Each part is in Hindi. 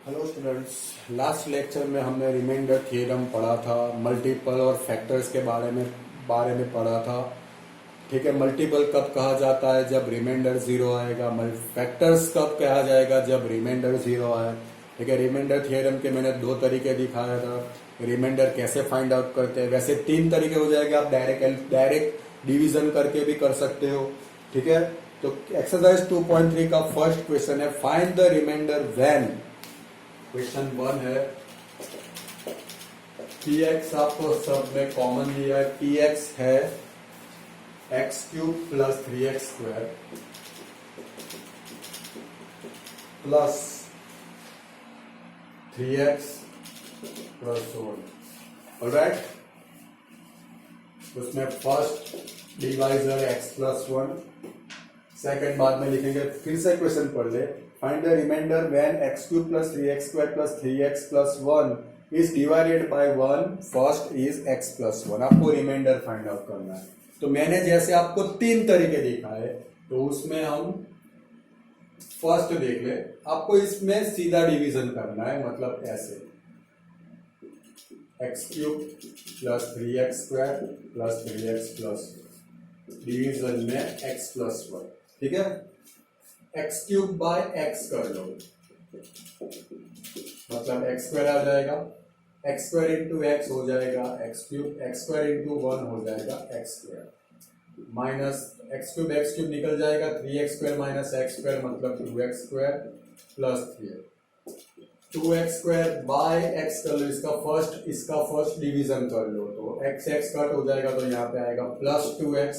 हेलो स्टूडेंट्स, लास्ट लेक्चर में हमने रिमाइंडर थ्योरम पढ़ा था। मल्टीपल और फैक्टर्स के बारे में पढ़ा था। ठीक है, मल्टीपल कब कहा जाता है? जब रिमाइंडर जीरो आएगा। फैक्टर्स कब कहा जाएगा? जब रिमाइंडर जीरो आए। ठीक है, रिमाइंडर थ्योरम के मैंने दो तरीके दिखाया था। रिमाइंडर कैसे फाइंड आउट करते हैं, वैसे तीन तरीके हो जाएंगे। आप डायरेक्ट डिवीजन करके भी कर सकते हो। ठीक है, तो एक्सरसाइज 2.3 का फर्स्ट क्वेश्चन है, find the remainder when. Question 1 है, px आपको सब में कॉमन दिया है। px है x³ plus 3x² plus 3x plus 1। Alright, उसमें फर्स्ट डिवाइजर x+1, सेकंड बाद में लिखेंगे। फिर से क्वेश्चन पढ़ ले, find the remainder when x³ plus 3x² plus 3x plus 1 is divided by 1, first is x+1। आपको रिमाइंडर फाइंड आउट करना है। तो मैंने जैसे आपको तीन तरीके दिखाए, तो उसमें हम फर्स्ट देख ले। आपको इसमें सीधा डिवीजन करना है, मतलब ऐसे x³ plus 3x² plus 3x plus division में x+1। ठीक है, x³ बाय x कर लो, मतलब x² आ जाएगा। x² इंटू x हो जाएगा x³, x² इंटू 1 हो जाएगा x², माइनस x³ निकल जाएगा। 3x² माइनस x² मतलब 2x² plus 3x। 2x² bye x कर लो, इसका फर्स्ट डिवीजन कर लो, तो x कट हो जाएगा, तो यहाँ पे आएगा प्लस 2x।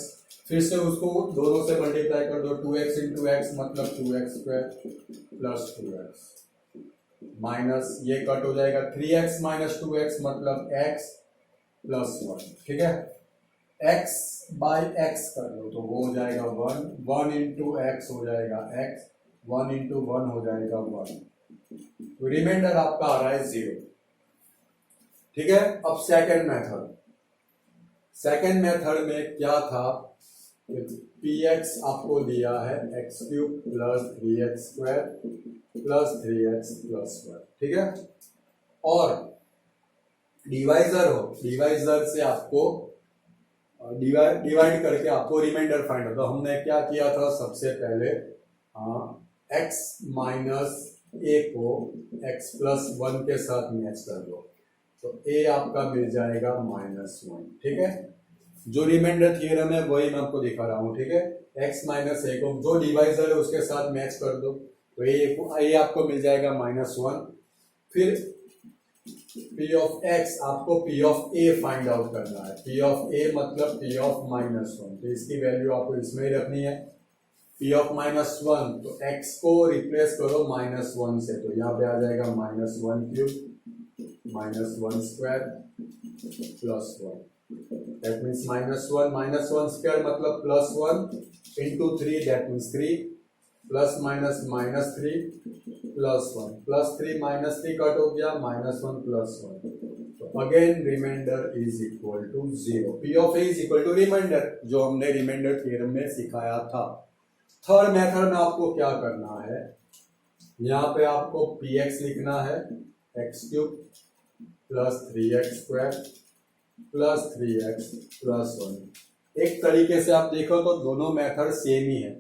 फिर से उसको दोनों से मल्टीप्लाई कर दो, 2x इंटू x मतलब 2x² प्लस 2x, माइनस ये कट हो जाएगा। 3x माइनस 2x मतलब x प्लस 1। ठीक है, x बाय x कर लो, तो वो हो जाएगा 1। 1 इंटू x हो जाएगा x, 1 इंटू 1 हो जाएगा 1। तो रिमाइंडर आपका आ रहा है 0। ठीक है, अब सेकेंड मेथड में क्या था? px आपको दिया है x³ plus 3x² plus 3x plus 1। ठीक है, और डिवाइजर से आपको डिवाइड करके आपको रिमाइंडर फाइंड होता। हमने क्या किया था? सबसे पहले x माइनस a को x+1 के साथ मैच कर दो, तो a आपका मिल जाएगा -1। ठीक है, जो रिमाइंडर थ्योरम है वही मैं आपको दिखा रहा हूं। ठीक है, x माइनस a को जो डिवाइजर है उसके साथ मैच कर दो, तो a आपको मिल जाएगा -1। फिर p ऑफ x आपको p of a find out करना है। p ऑफ a मतलब p ऑफ -1, तो इसकी वैल्यू आपको इसमें ही रखनी है। p ऑफ -1, तो x को रिप्लेस करो -1 से, तो यहाँ पे आ जाएगा -1³ -1² प्लस 1। That means -1 square मतलब +1 into 3, that means 3 plus minus -3 plus 1 plus 3 -3 cut हो गया, -1 प्लस 1, तो again remainder is equal to 0। P of A is equal to remainder, जो हमने रिमाइंडर थ्योरम में सिखाया था। थर्ड मेथड में आपको क्या करना है? यहाँ पे आपको px लिखना है x³ plus 3x² plus 3x plus 1। एक तरीके से आप देखो तो दोनों मेथड सेम ही है।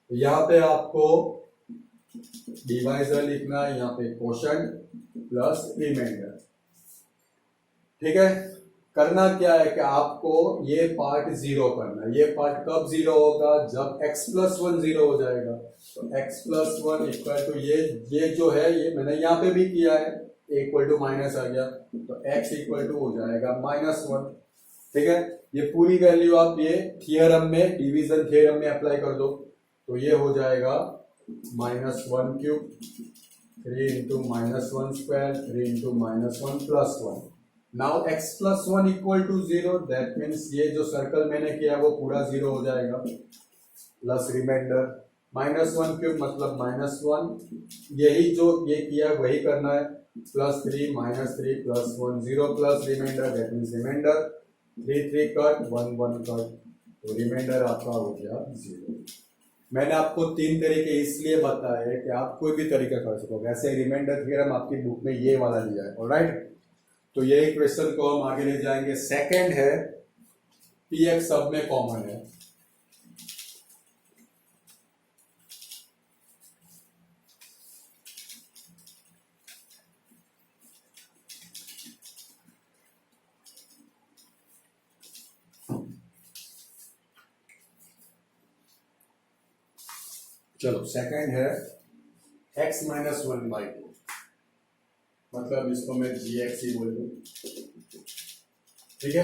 यहाँ पे आपको डिवाइजर लिखना है, यहाँ पे क्वोशंट प्लस रिमाइंडर। ठीक है, करना क्या है कि आपको ये पार्ट 0 करना है। ये पार्ट कब 0 होगा? जब x+1 0 हो जाएगा, तो x+1 इक्वल टू ये जो है, ये मैंने यहाँ पे भी किया है, इक्वल टू माइनस आ गया, तो x इक्वल टू हो जाएगा -1। ठीक है, ये पूरी वैल्यू आप ये थ्योरम में, डिवीजन थ्योरम में अप्लाई कर दो, तो ये हो जाएगा -1³ 3 into -1² 3 into -1 plus 1। Now x+1 equal to 0, that means ये जो सर्कल मैंने किया वो पूरा 0 हो जाएगा, प्लस रिमाइंडर -1³ मतलब -1, यही जो ये किया वही करना है, +3 -3 plus 1 0 plus remainder, that means remainder 3 3 cut 1 1 cut, तो रिमाइंडर आपका हो गया 0। मैंने आपको 3 तरीके इसलिए बताए कि आप कोई भी तरीका कर सको। वैसे रिमाइंडर थ्योरम आपकी बुक में ये वाला दिया है। ऑलराइट, तो यही क्वेश्चन को हम आगे ले जाएंगे। सेकंड है पी एक्स सब में कॉमन है। चलो सेकंड है x माइनस 1/2, मतलब इसको मैं जी एक्स ही बोल दूं। ठीक है,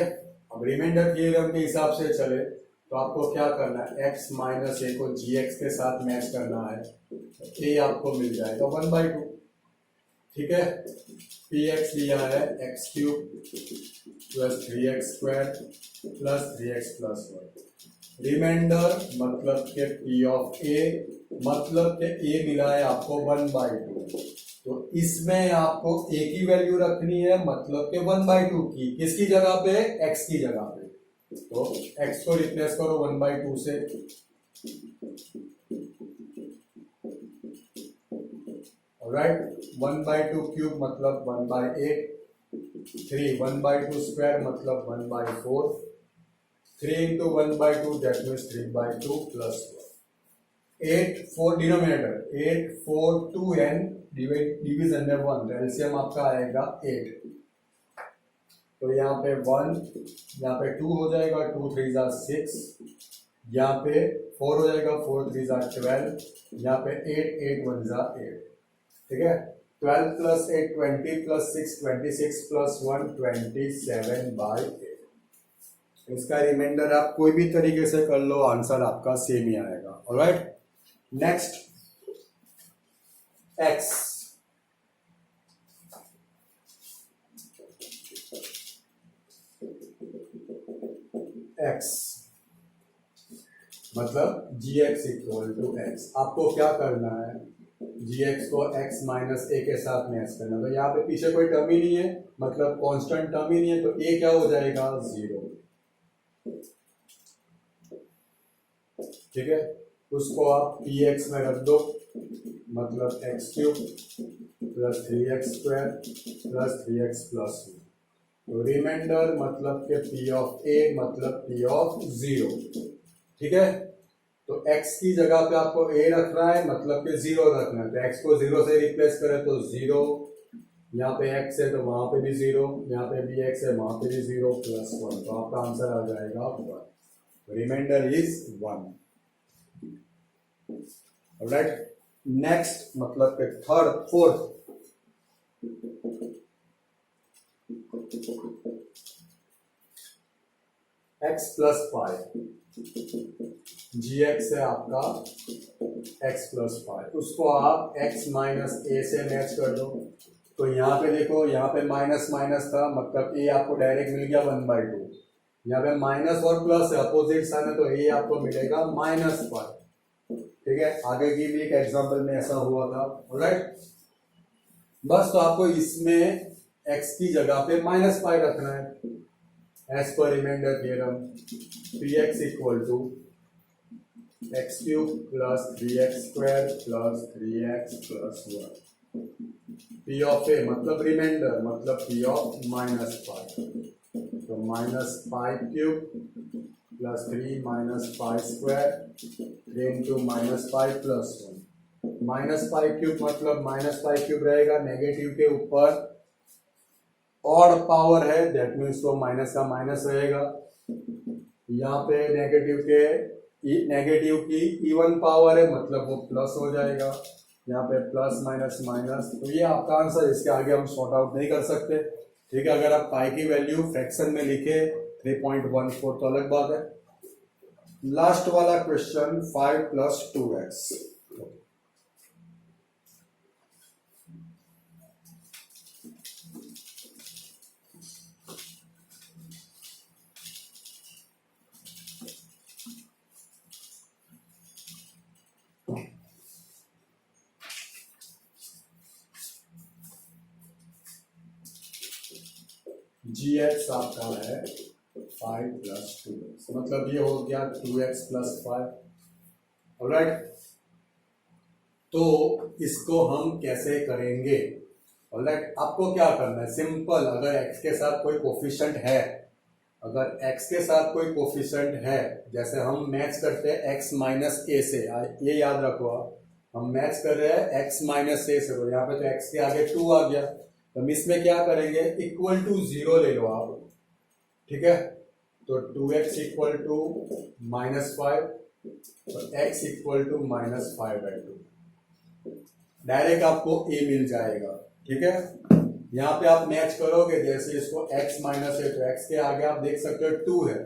अब रिमाइंडर थ्योरम के हिसाब से चले तो आपको क्या करना है, x माइनस ए को जी एक्स के साथ मैच करना है, तो a आपको मिल जाएगा 1/2। ठीक है, पी एक्स दिया है X cube plus 3x square plus 3x plus 1। Remainder मतलब के पी ऑफ ए, मतलब के ए मिला है आपको 1/2, तो इसमें आपको ए की वैल्यू रखनी है, मतलब के 1/2 की। किसकी जगह पे, x की जगह पे। तो x को रिप्लेस करो 1/2 से, ऑलराइट। 1/2 क्यूब मतलब 1/8, 3 1/2 स्क्वायर मतलब 1/4, 3 into 1/2 that means 3/2 plus 1। 8 4 denominator, 8 4 2n division में 1, एलसीएम आपका आएगा 8। तो यहाँ पे 1, यहाँ पे 2 हो जाएगा, 2 3 जा 6, यहाँ पे 4 हो जाएगा, 4 3 जा 12, यहाँ पे 8 8 1 जा 8। ठीक है, 12 प्लस 8 20 प्लस 6 26 प्लस 1 27/8। इसका रिमाइंडर आप कोई भी तरीके से कर लो, आंसर आपका सेम ही आएगा। ऑलराइट, नेक्स्ट x, x मतलब जी एक्स इक्वल टू एक्स। आपको क्या करना है, जी एक्स को x माइनस ए के साथ मैच करना। तो यहाँ पे पीछे कोई टर्म ही नहीं है, मतलब कांस्टेंट टर्म ही नहीं है, तो a क्या हो जाएगा 0। ठीक है, उसको आप पी एक्स में रख दो, मतलब x cube plus 3x square plus 3x plus 1। तो रिमाइंडर मतलब के पी ऑफ ए मतलब पी ऑफ 0। ठीक है, तो x की जगह पे आपको a रखना है, मतलब के 0 रखना है। तो x को 0 से रिप्लेस करें तो 0, यहाँ पे x है तो वहां पे भी 0, यहाँ पे भी x है वहां पे भी 0 प्लस 1, तो आपका आंसर आ जाएगा 1। Reminder is 1। ऑलराइट, नेक्स्ट मतलब के थर्ड फोर्थ, x प्लस 5, जी एक्स है आपका x प्लस 5, उसको आप x माइनस ए से मैच कर दो। तो यहाँ पे देखो, यहाँ पे माइनस माइनस था, मतलब a आपको डायरेक्ट मिल गया 1/2। यहाँ पे माइनस और प्लस है, अपोजिट साइन है, तो a आपको मिलेगा -5। ठीक है, आगे की भी एक एग्जांपल में ऐसा हुआ था। ऑलराइट, बस तो आपको इसमें x की जगह पे -5 रखना है। As per remainder theorem, P x equal to x cube plus 3x square plus 3x plus 1। P of a मतलब रिमाइंडर मतलब पी ऑफ -5, तो -5 cube plus 3 -5 square 3 into -5 plus 1। -5 cube मतलब -5 क्यूब रहेगा, नेगेटिव के ऊपर ऑड पावर है, दैट मीन्स तो माइनस का माइनस रहेगा। यहाँ पे नेगेटिव की इवन पावर है, मतलब वो प्लस हो जाएगा। यहाँ पे प्लस माइनस माइनस, तो ये आपका आंसर। इसके आगे हम सॉर्ट आउट नहीं कर सकते। ठीक है, अगर आप पाई की वैल्यू फ्रैक्शन में लिखे 3.14 तो अलग बात है। लास्ट वाला क्वेश्चन 5 + 2x। जी एक्स आपका है 5 + 2x, मतलब ये हो गया 2x + 5। ऑलराइट, तो इसको हम कैसे करेंगे? ऑलराइट, आपको क्या करना है, सिंपल, अगर x के साथ कोई कोफिशिएंट है, अगर x के साथ कोई कोफिशिएंट है, जैसे हम मैच करते हैं x माइनस ए से, ये याद रखो आप, हम मैच कर रहे हैं x माइनस ए से, तो यहाँ पे तो x के आगे 2 आ गया, तो हम इसमें क्या करेंगे, इक्वल टू 0 ले लो आप, ठीक है, तो 2x इक्वल टू -5, तो x इक्वल टू -5/2, डायरेक्ट आपको a मिल जाएगा, ठीक है। यहाँ पे आप मैच करोगे, जैसे इसको x माइनस है, तो x के आगे आप देख सकते हो 2 है,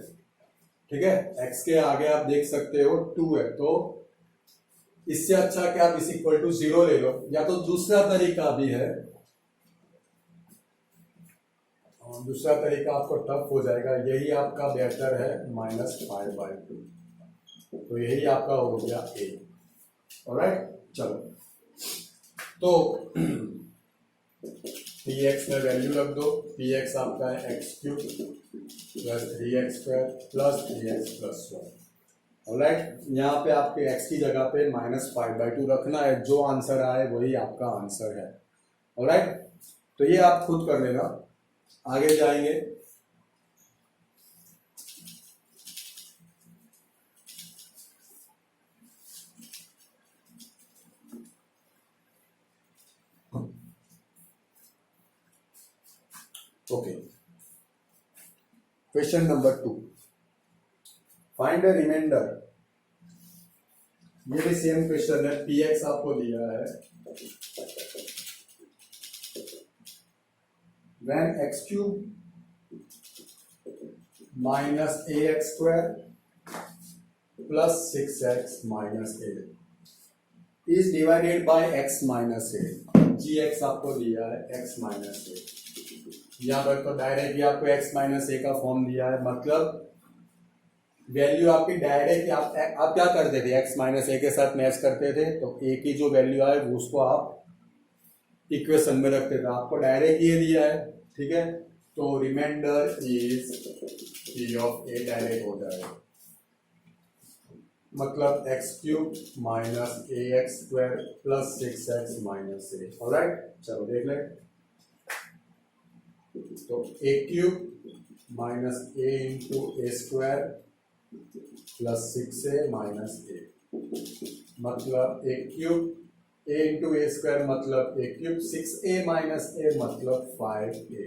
ठीक है, x के आगे आप देख सकते हो 2 है, तो इससे अच्छा कि आप इस इक्वल टू 0 ले लो, या तो दूसरा तरीका भी है, दूसरा तरीका आपको टफ हो जाएगा, यही आपका बेटर है, -5/2, तो यही आपका हो गया a, ऑलराइट। चलो, तो px में वैल्यू रख दो, px आपका है x³ plus 3x² plus 3x+1, alright. यहाँ पे आपके x की जगह पे -5/2 रखना है, जो आंसर आए वही आपका आंसर है, ऑलराइट। तो ये आप खुद कर लेना, आगे जाएंगे। Okay, question number 2, find a remainder, ये भी सेम क्वेश्चन है, px आपको दिया है, when x³ minus ax² plus 6x minus a is divided by x minus a, gx आपको दिया है x minus a, यहाँ पर तो डायरेक्ट ही आपको x माइनस ए का फॉर्म दिया है, मतलब वैल्यू आपकी डायरेक्ट, आप क्या करते थे, x माइनस ए के साथ मैच करते थे, तो a की जो वैल्यू आए वो उसको आप इक्वेशन में रखते थे, आपको डायरेक्ट ये दिया है, ठीक है, तो remainder is p of a direct हो जाएगा, मतलब x³ minus ax² plus 6x minus a, alright. चलो देख लें, तो a³ minus a into a² plus 6a minus a, मतलब a³ a इंटू a² मतलब a³ 6a माइनस a मतलब 5a,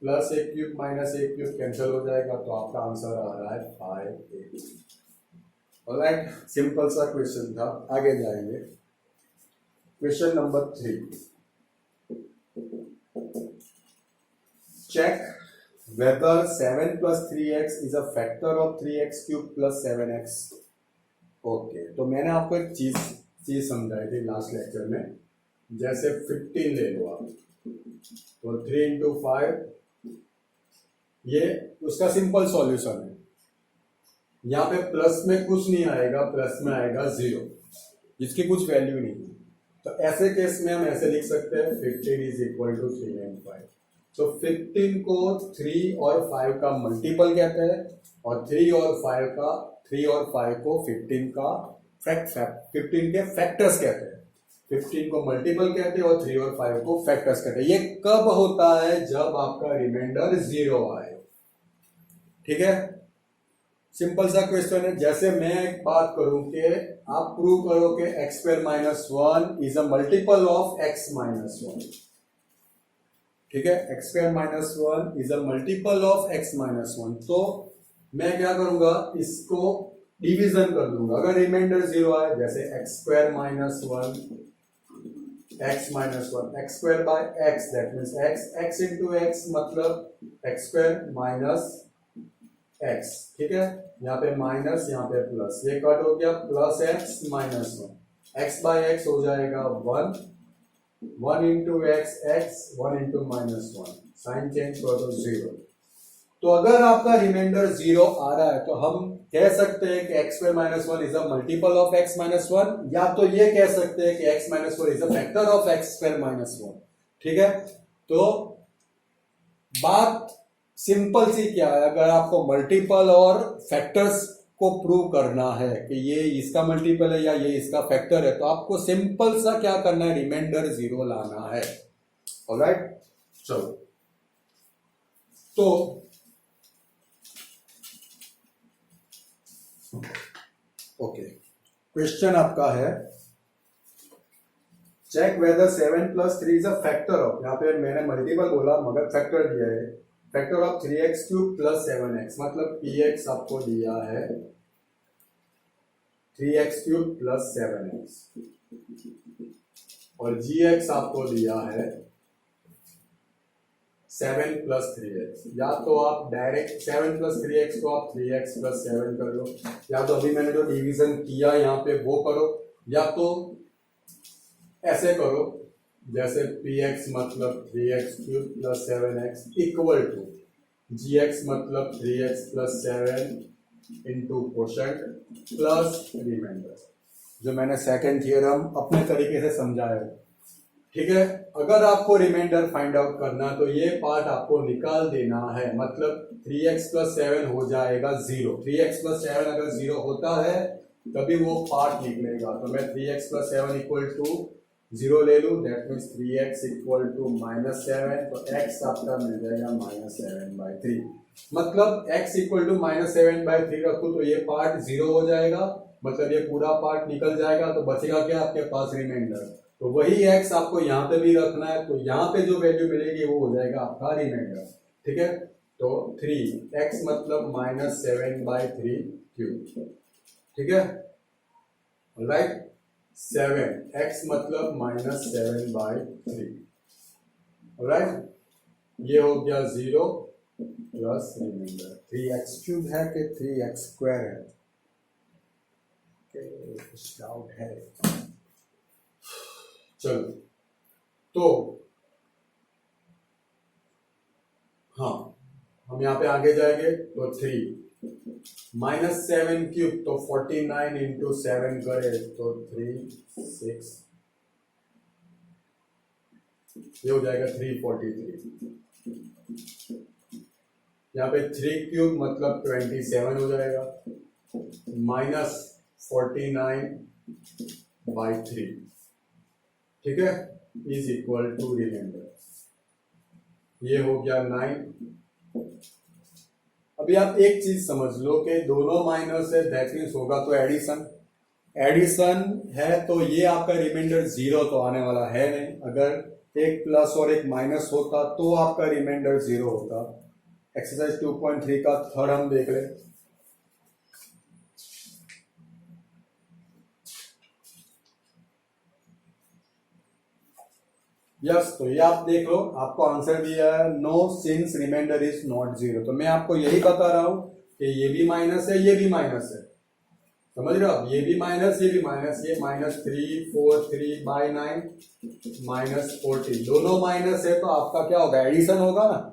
plus a³ minus a³ cancel हो जाएगा, तो आपका आंसर आ रहा है 5a, ऑलराइट। सिंपल सा क्वेश्चन था, आगे जाएंगे। Question number 3, check whether 7 plus 3x is a factor of 3x³ plus 7x। Okay, तो मैंने आपको एक चीज समझाई थी लास्ट लेक्चर में, जैसे 15 ले लो आप, तो 3 इंटू 5, ये उसका सिंपल सॉल्यूशन है, यहाँ पे प्लस में कुछ नहीं आएगा, प्लस में आएगा 0, जिसकी कुछ वैल्यू नहीं है, तो ऐसे केस में हम ऐसे लिख सकते हैं 15 इज इक्वल टू 3 and 5, तो 15 को 3 और 5 का मल्टीपल कहते हैं, और 3 और 5 को 15 का 15 के फैक्टर्स कहते हैं, 15 को मल्टीपल कहते हैं और 3 और 5 को फैक्टर्स कहते हैं। ये कब होता है, जब आपका रिमाइंडर 0 आए, ठीक है, सिंपल सा क्वेश्चन है। जैसे मैं एक बात करूं कि आप प्रूव करो कि x² minus 1 is a multiple of x minus 1, ठीक है, x² minus 1 is a multiple of x minus 1, तो मैं क्या करूंगा, इसको डिवीजन कर दूंगा, अगर रिमाइंडर 0 आए, जैसे x² minus 1 x minus 1, x² by x, that means x into x मतलब x² माइनस x, ठीक है, यहाँ पे माइनस, यहाँ पे प्लस, ये कट हो गया, plus x minus 1, x by x हो जाएगा 1 into x, 1 into minus 1, sign change कर दो 0। तो अगर आपका रिमाइंडर 0 आ रहा है, तो हम कह सकते हैं कि x² minus 1 is a multiple of x minus 1, या तो ये कह सकते हैं कि x minus 4 is a factor of x² minus 1, ठीक है। तो बात सिंपल सी क्या है, अगर आपको मल्टीपल और फैक्टर्स आपको प्रूव करना है कि ये इसका मल्टीपल है या ये इसका फैक्टर है, तो आपको सिंपल सा क्या करना है, रिमाइंडर 0 लाना है। ऑलराइट, चलो तो ओके, क्वेश्चन आपका है check whether 7 + 3 is a factor of, यहाँ पे मैंने मल्टीपल बोला मगर फैक्टर दिया है, फैक्टर ऑफ 3x³ + 7x, मतलब px आपको दिया है 3x³ + 7x और gx आपको दिया है 7 + 3x। या तो आप डायरेक्ट 7 + 3x को आप 3x + 7 कर लो, या तो अभी मैंने जो डिवीजन किया यहाँ पे वो करो, या तो ऐसे करो जैसे px मतलब 3x³ + 7x equal to gx मतलब 3x + 7 into quotient plus reminder, जो मैंने सेकंड थियरम अपने तरीके से समझाया है। ठीक है, अगर आपको रिमाइंडर फाइंड आउट करना तो ये पार्ट आपको निकाल देना है, मतलब 3x + 7 हो जाएगा 0। 3x + 7 अगर 0 होता है तभी वो पार्ट निकलेगा, तो मैं 3x + 7 इक्वल टू 0 ले लूं, that means 3x equal to -7, तो x आपका मिल जाएगा -7/3, मतलब x इक्वल टू -7/3 रखूं तो ये पार्ट 0 हो जाएगा, मतलब ये पूरा पार्ट निकल जाएगा, तो बचेगा क्या आपके पास, रिमाइंडर। तो वही x आपको यहाँ पे भी रखना है, तो यहाँ पे जो वैल्यू मिलेगी वो हो जाएगा आपका रिमाइंडर। ठीक है, तो 3x मतलब -7/3 क्यूब। ठीक है, राइट, 7x मतलब -7/3। राइट, ये हो गया 0 प्लस रिमाइंडर। 3x³ है कि 3x² है, कुछ डाउट है? चलो तो हाँ, हम यहाँ पे आगे जाएंगे तो 3 -7³ तो 49 इंटू 7 करे तो 3 6, ये हो जाएगा 343। यहाँ पे 3³ मतलब 27 हो जाएगा, -49/3, ठीक है, इज इक्वल टू रिमाइंडर, ये हो गया 9। अभी आप एक चीज समझ लो कि दोनों माइनस है, दैट मीन्स होगा तो एडिशन है, तो ये आपका रिमाइंडर 0 तो आने वाला है नहीं। अगर एक प्लस और एक माइनस होता तो आपका रिमाइंडर 0 होता। एक्सरसाइज 2.3 का थर्ड हम देख ले। यस, तो ये आप देख लो, आपको आंसर दिया है no since remainder is not 0। तो मैं आपको यही बता रहा हूं कि ये भी माइनस है, ये भी माइनस है, समझ रहे हो आप, ये भी माइनस, ये भी माइनस, ये -3 4 3/9 -40, दोनों माइनस है, तो आपका क्या होगा, एडिशन होगा ना।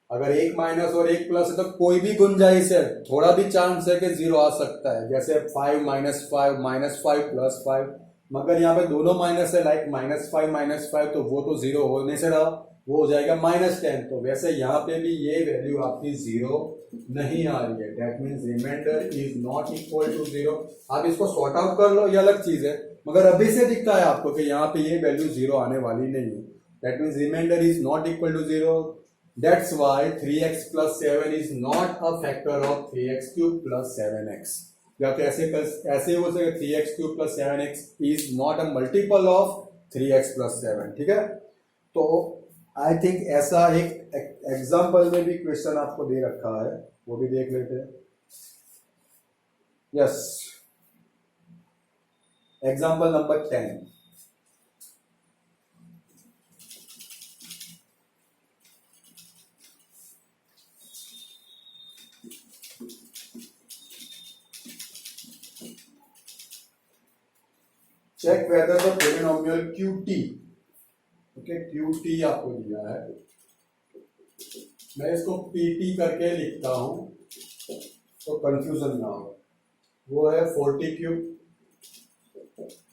अगर एक माइनस और एक प्लस है तो कोई भी गुंजाइश है, थोड़ा भी चांस है कि 0 आ सकता है, जैसे 5 -5 -5 +5, मगर यहाँ पे दोनों माइनस है, लाइक -5 -5, तो वो तो 0 होने से रहा, वो हो जाएगा -10। तो वैसे यहाँ पे भी ये वैल्यू आपकी 0 नहीं आ रही है, that means remainder is not equal to 0। आप इसको सॉर्ट आउट कर लो, ये अलग चीज है, मगर अभी से दिखता है आपको कि यहाँ पे ये वैल्यू 0 आने वाली नहीं है, that means remainder is not equal to 0। That's why 3x + 7 is not a factor of 3x³ + 7x। या तो ऐसे हो सके 3x³ + 7x is not a multiple of 3x + 7। ठीक है, तो आई थिंक ऐसा एक एग्जाम्पल में भी क्वेश्चन आपको दे रखा है, वो भी देख लेते हैं। Yes, example number 10। Check whether the polynomial QT, okay, QT आपको दिया है, मैं इसको PT करके लिखता हूं तो कंफ्यूजन ना हो। वो है 40³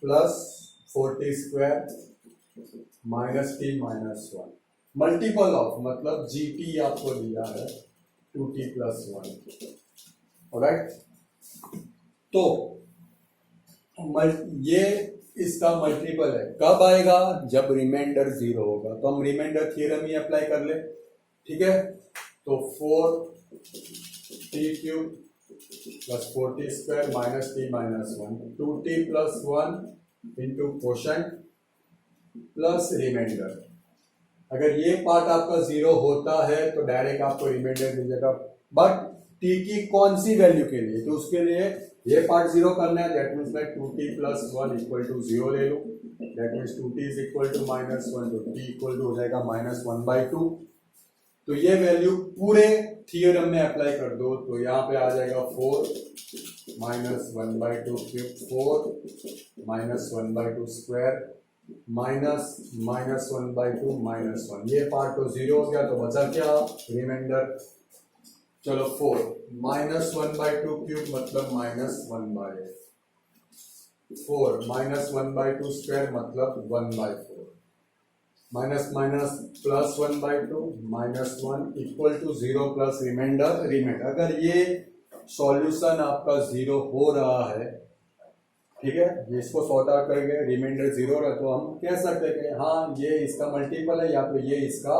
+ 40² -t -1, मल्टीपल ऑफ, मतलब GT आपको दिया है 2t + 1। ऑलराइट, तो ये इसका मल्टीपल है, कब आएगा? जब रिमाइंडर 0 होगा। तो हम रिमाइंडर थ्योरम ही अप्लाई कर ले, ठीक है। तो 4t³ plus 4t² minus t minus 1, 2t plus 1 into quotient plus remainder. अगर ये पार्ट आपका 0 होता है तो डायरेक्ट आपको रिमाइंडर मिल जाएगा, बट t की कौन सी वैल्यू के लिए? तो उसके लिए ये पार्ट 0 करना है, दैट मीन्स मैं 2t प्लस 1 इक्वल टू 0 ले लूँ, that means 2t is equal to minus 1, तो t इक्वल टू हो जाएगा माइनस 1/2। तो ये वैल्यू पूरे थियोरम में अप्लाई कर दो, तो यहाँ पे आ जाएगा 4 minus 1/2 cube, 4 minus 1/2 square minus minus 1/2 minus 1। ये पार्ट तो 0 हो गया, तो बचा क्या? रिमाइंडर। चलो 4 माइनस 1/2 क्यूब मतलब माइनस 1/8, 4 माइनस 1/2 स्क्वायर मतलब 1/4, minus minus plus 1/2 minus 1 equal to 0 plus remainder. Remainder अगर ये सॉल्यूशन आपका 0 हो रहा है, ठीक है, इसको सॉर्ट आउट करके रिमाइंडर 0 रहा, तो हम कह सकते हैं कि हाँ ये इसका मल्टीपल है या तो ये इसका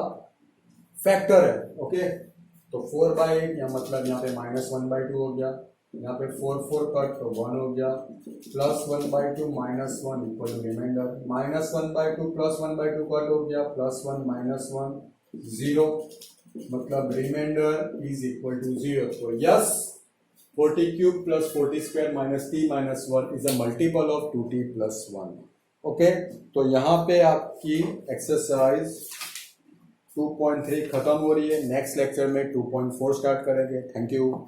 फैक्टर है। ओके, तो 4/8 या मतलब यहाँ पे माइनस 1/2 हो गया, यहाँ पे 4 कट तो 1 हो गया, plus 1/2 minus 1 equal to remainder, minus 1/2 plus 1/2 cut हो गया, प्लस 1 माइनस 1 0, मतलब रिमाइंडर इज इक्वल टू 0। तो yes, 40³ plus 40² minus t minus 1 is a multiple of 2t plus 1। Okay, तो यहाँ पे आपकी एक्सरसाइज 2.3 खत्म हो रही है। नेक्स्ट लेक्चर में 2.4 स्टार्ट करेंगे। Thank you.